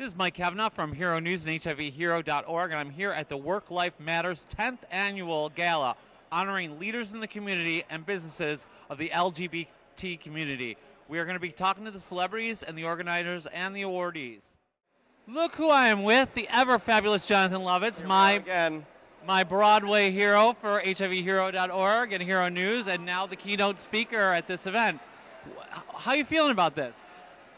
is Mike Kavanagh from Hero News and HIVHero.org, and I'm here at the Work Life Matters 10th Annual Gala, honoring leaders in the community and businesses of the LGBT community. We are going to be talking to the celebrities and the organizers and the awardees. Look who I am with, the ever-fabulous Jonathan Lovitz, my Broadway hero for HIVHero.org and Hero News, and now the keynote speaker at this event. How are you feeling about this?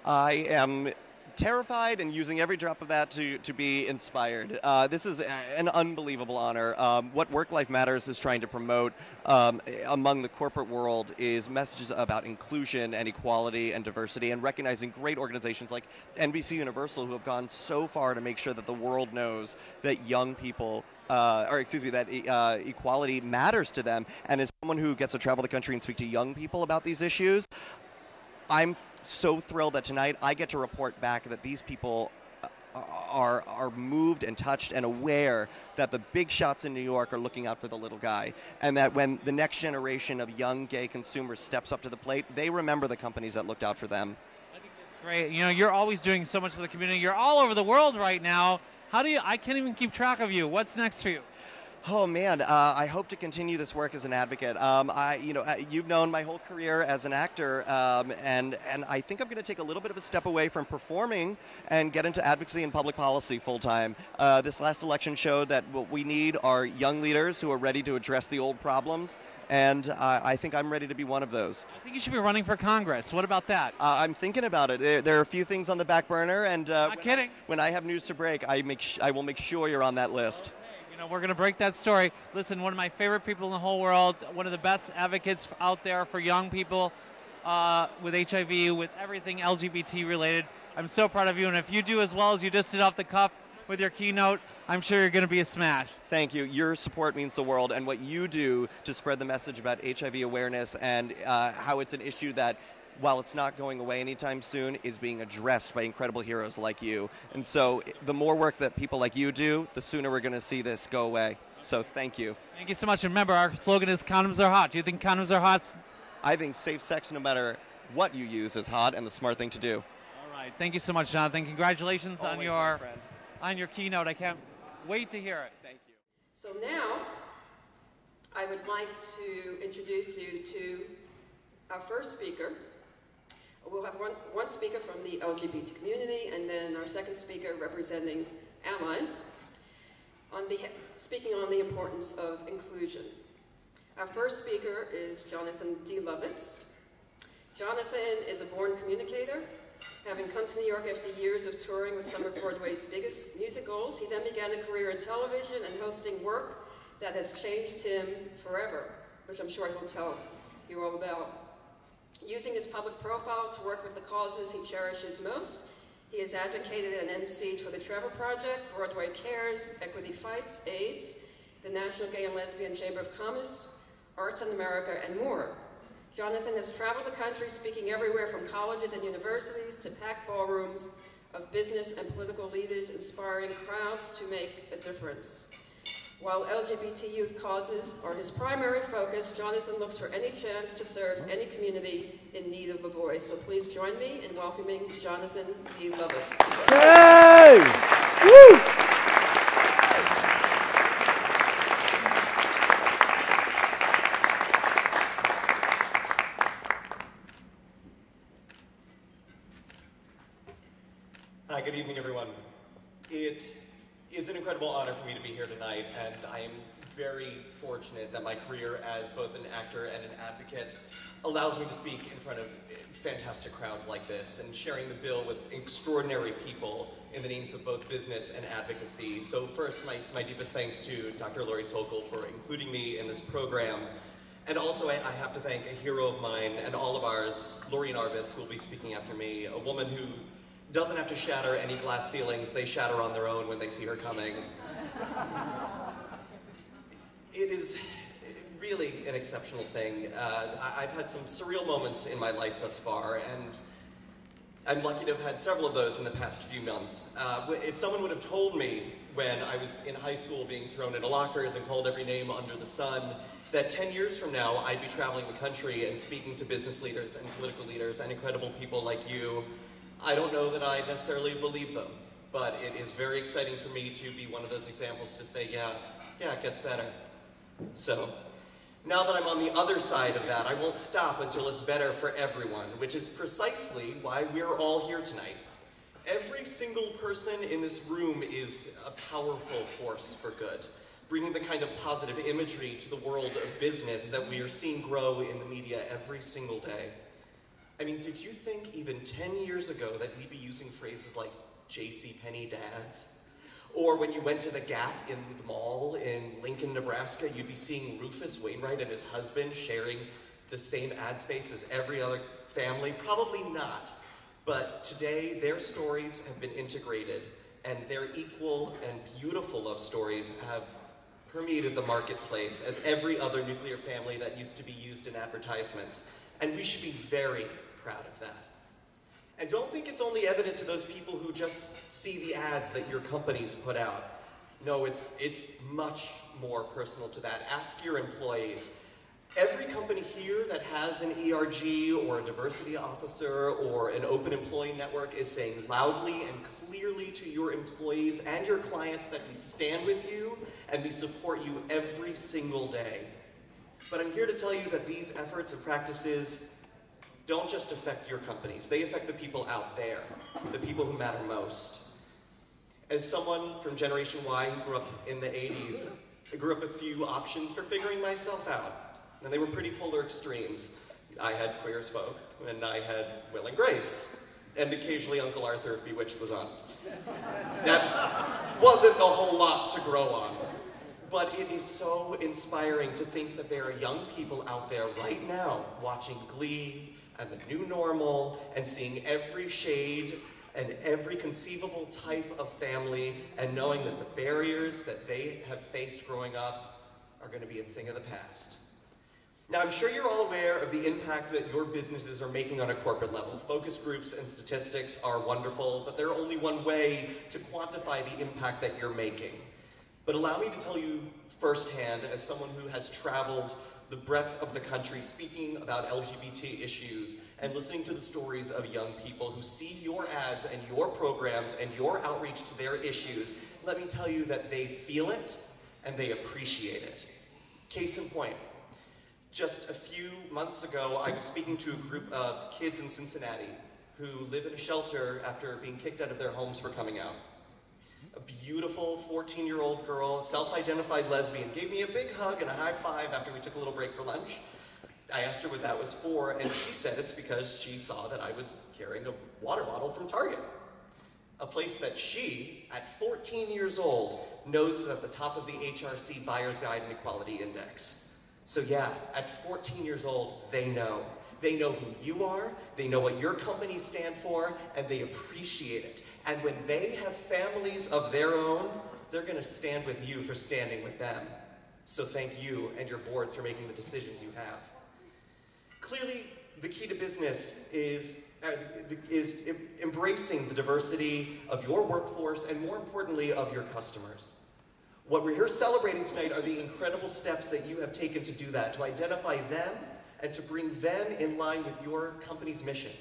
I am terrified and using every drop of that to be inspired. This is an unbelievable honor. What Work Life Matters is trying to promote among the corporate world is messages about inclusion and equality and diversity, and recognizing great organizations like NBC Universal who have gone so far to make sure that the world knows that young people that equality matters to them. And as someone who gets to travel the country and speak to young people about these issues, I'm so thrilled that tonight I get to report back that these people are moved and touched and aware that the big shots in New York are looking out for the little guy, and that when the next generation of young gay consumers steps up to the plate, they remember the companies that looked out for them. I think that's great. You know, you're always doing so much for the community. You're all over the world right now. How do you? I can't even keep track of you. What's next for you? Oh man, I hope to continue this work as an advocate. You've known my whole career as an actor, and I think I'm going to take a little bit of a step away from performing and get into advocacy and public policy full time. This last election showed that what we need are young leaders who are ready to address the old problems, and I think I'm ready to be one of those. I think you should be running for Congress. What about that? I'm thinking about it. There are a few things on the back burner, and not kidding. When I have news to break, I will make sure you're on that list. We're going to break that story. Listen, one of my favorite people in the whole world, one of the best advocates out there for young people with HIV, with everything LGBT related. I'm so proud of you, and if you do as well as you just did off the cuff with your keynote, I'm sure you're going to be a smash. Thank you. Your support means the world, and what you do to spread the message about HIV awareness and how it's an issue that, while it's not going away anytime soon, is being addressed by incredible heroes like you. And so the more work that people like you do, the sooner we're going to see this go away. So thank you. Thank you so much. And remember, our slogan is condoms are hot. Do you think condoms are hot? I think safe sex, no matter what you use, is hot and the smart thing to do. All right. Thank you so much, Jonathan. Congratulations on your keynote. I can't wait to hear it. Thank you. So now, I would like to introduce you to our first speaker. We'll have one speaker from the LGBT community, and then our second speaker representing allies, speaking on the importance of inclusion. Our first speaker is Jonathan D. Lovitz. Jonathan is a born communicator. Having come to New York after years of touring with some of Broadway's biggest musicals, he then began a career in television and hosting work that has changed him forever, which I'm sure he'll tell you all about. Using his public profile to work with the causes he cherishes most, he has advocated and emceed for the Trevor Project, Broadway Cares, Equity Fights, AIDS, the National Gay and Lesbian Chamber of Commerce, Arts in America, and more. Jonathan has traveled the country speaking everywhere from colleges and universities to packed ballrooms of business and political leaders, inspiring crowds to make a difference. While LGBT youth causes are his primary focus, Jonathan looks for any chance to serve any community in need of a voice. So please join me in welcoming Jonathan D. Lovitz. Yay! Woo! Hi, good evening, everyone. It is an incredible honor for me to be here tonight, and I am very fortunate that my career as both an actor and an advocate allows me to speak in front of fantastic crowds like this and sharing the bill with extraordinary people in the names of both business and advocacy. So first, my deepest thanks to Dr. Lori Sokol for including me in this program. And also I have to thank a hero of mine and all of ours, Lori Narvis, who will be speaking after me, a woman who doesn't have to shatter any glass ceilings. They shatter on their own when they see her coming. It is really an exceptional thing. I've had some surreal moments in my life thus far, and I'm lucky to have had several of those in the past few months. If someone would have told me when I was in high school being thrown into lockers and called every name under the sun, that 10 years from now I'd be traveling the country and speaking to business leaders and political leaders and incredible people like you, I don't know that I necessarily believe them. but it is very exciting for me to be one of those examples to say, yeah, it gets better. So, now that I'm on the other side of that, I won't stop until it's better for everyone, which is precisely why we're all here tonight. Every single person in this room is a powerful force for good, bringing the kind of positive imagery to the world of business that we are seeing grow in the media every single day. I mean, did you think even 10 years ago that we'd be using phrases like JCPenney dads? Or when you went to the Gap in the mall in Lincoln, Nebraska, you'd be seeing Rufus Wainwright and his husband sharing the same ad space as every other family? Probably not. But today, their stories have been integrated, and their equal and beautiful love stories have permeated the marketplace as every other nuclear family that used to be used in advertisements. And we should be very proud of that. And don't think it's only evident to those people who just see the ads that your companies put out. No, it's much more personal to that. Ask your employees. Every company here that has an ERG or a diversity officer or an open employee network is saying loudly and clearly to your employees and your clients that we stand with you and we support you every single day. But I'm here to tell you that these efforts and practices don't just affect your companies. They affect the people out there, the people who matter most. As someone from Generation Y who grew up in the 80s, I grew up with a few options for figuring myself out. And they were pretty polar extremes. I had Queer as Folk, and I had Will and Grace, and occasionally Uncle Arthur if Bewitched was on. That wasn't a whole lot to grow on. But it is so inspiring to think that there are young people out there right now watching Glee and The New Normal and seeing every shade and every conceivable type of family and knowing that the barriers that they have faced growing up are going to be a thing of the past. Now, I'm sure you're all aware of the impact that your businesses are making on a corporate level. Focus groups and statistics are wonderful, but they're only one way to quantify the impact that you're making. But allow me to tell you firsthand, as someone who has traveled the breadth of the country speaking about LGBT issues and listening to the stories of young people who see your ads and your programs and your outreach to their issues, let me tell you that they feel it and they appreciate it. Case in point, just a few months ago, I was speaking to a group of kids in Cincinnati who live in a shelter after being kicked out of their homes for coming out. A beautiful 14-year-old girl, self-identified lesbian, gave me a big hug and a high five after we took a little break for lunch. I asked her what that was for, and she said it's because she saw that I was carrying a water bottle from Target. A place that she, at 14 years old, knows is at the top of the HRC Buyer's Guide and Equality Index. So yeah, at 14 years old, they know. They know who you are, they know what your companies stand for, and they appreciate it. And when they have families of their own, they're going to stand with you for standing with them. So thank you and your boards for making the decisions you have. Clearly, the key to business is embracing the diversity of your workforce and, more importantly, of your customers. What we're here celebrating tonight are the incredible steps that you have taken to do that, to identify them and to bring them in line with your company's mission.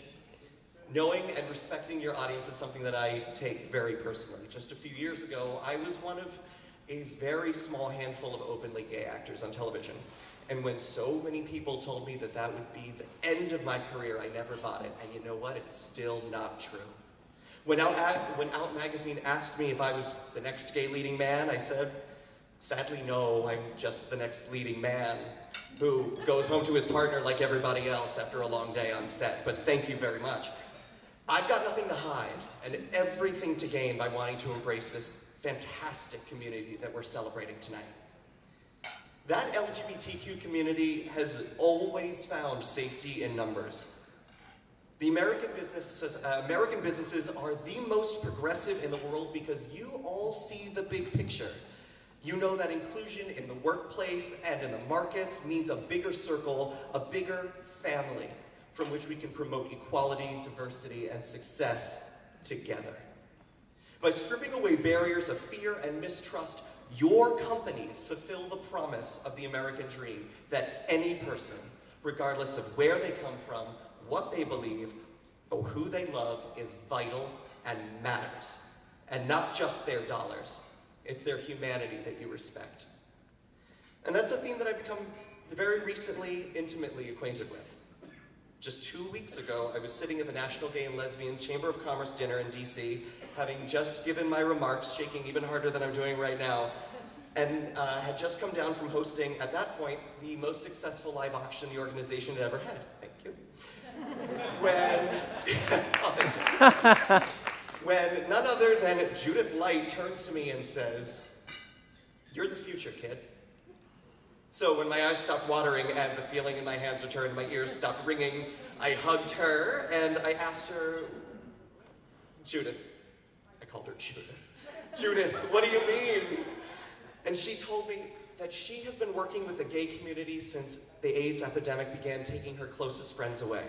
Knowing and respecting your audience is something that I take very personally. Just a few years ago, I was one of a very small handful of openly gay actors on television. And when so many people told me that that would be the end of my career, I never bought it. And you know what? It's still not true. When Out Magazine asked me if I was the next gay leading man, I said, sadly, no, I'm just the next leading man who goes home to his partner like everybody else after a long day on set, but thank you very much. I've got nothing to hide and everything to gain by wanting to embrace this fantastic community that we're celebrating tonight. That LGBTQ community has always found safety in numbers. The American businesses are the most progressive in the world because you all see the big picture. You know that inclusion in the workplace and in the markets means a bigger circle, a bigger family from which we can promote equality, diversity, and success together. By stripping away barriers of fear and mistrust, your companies fulfill the promise of the American dream that any person, regardless of where they come from, what they believe, or who they love, is vital and matters. and not just their dollars. It's their humanity that you respect. And that's a theme that I've become very recently intimately acquainted with. Just 2 weeks ago, I was sitting at the National Gay and Lesbian Chamber of Commerce dinner in DC, having just given my remarks, shaking even harder than I'm doing right now, and had just come down from hosting, at that point, the most successful live auction the organization had ever had. Thank you. When none other than Judith Light turns to me and says, "You're the future, kid." So when my eyes stopped watering and the feeling in my hands returned, my ears stopped ringing, I hugged her and I asked her, "Judith," I called her Judith, "Judith, what do you mean?" And she told me that she has been working with the gay community since the AIDS epidemic began taking her closest friends away.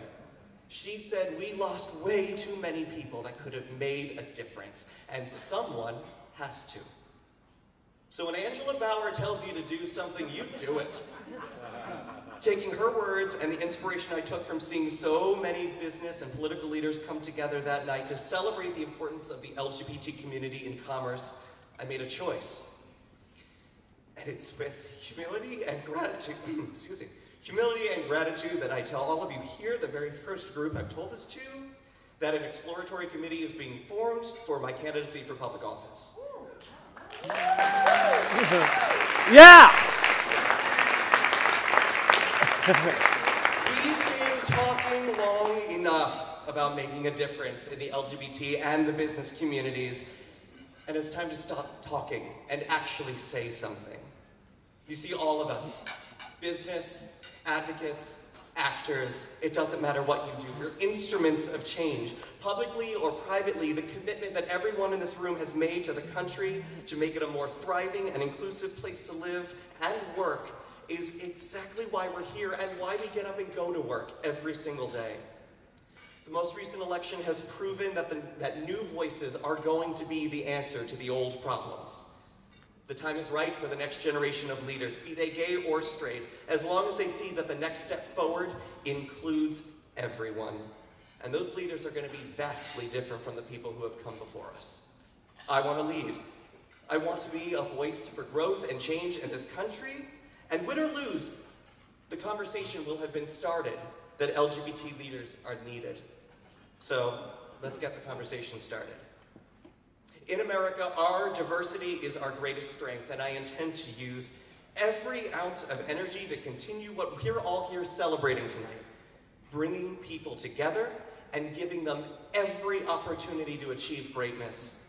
She said, "We lost way too many people that could have made a difference, and someone has to." So when Angela Bauer tells you to do something, you do it. Taking her words and the inspiration I took from seeing so many business and political leaders come together that night to celebrate the importance of the LGBT community in commerce, I made a choice. And it's with humility and gratitude, excuse me, humility and gratitude that I tell all of you here, the very first group I've told this to, that an exploratory committee is being formed for my candidacy for public office. Yeah! We've been talking long enough about making a difference in the LGBT and the business communities, and it's time to stop talking and actually say something. You see, all of us, business, advocates, actors, it doesn't matter what you do, we're instruments of change. Publicly or privately, the commitment that everyone in this room has made to the country to make it a more thriving and inclusive place to live and work is exactly why we're here and why we get up and go to work every single day. The most recent election has proven that new voices are going to be the answer to the old problems. The time is right for the next generation of leaders, be they gay or straight, as long as they see that the next step forward includes everyone. And those leaders are going to be vastly different from the people who have come before us. I want to lead. I want to be a voice for growth and change in this country. And win or lose, the conversation will have been started that LGBT leaders are needed. So let's get the conversation started. In America, our diversity is our greatest strength, and I intend to use every ounce of energy to continue what we're all here celebrating tonight, bringing people together and giving them every opportunity to achieve greatness.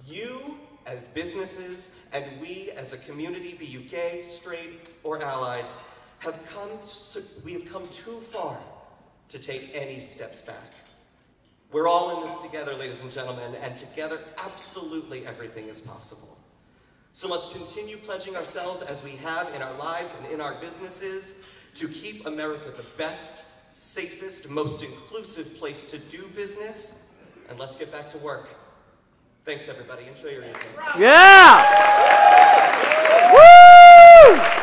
You, as businesses, and we as a community, be you gay, straight, or allied, we have come too far to take any steps back. We're all in this together, ladies and gentlemen, and together, absolutely everything is possible. So let's continue pledging ourselves as we have in our lives and in our businesses to keep America the best, safest, most inclusive place to do business, and let's get back to work. Thanks, everybody. Enjoy your evening. Yeah! Woo!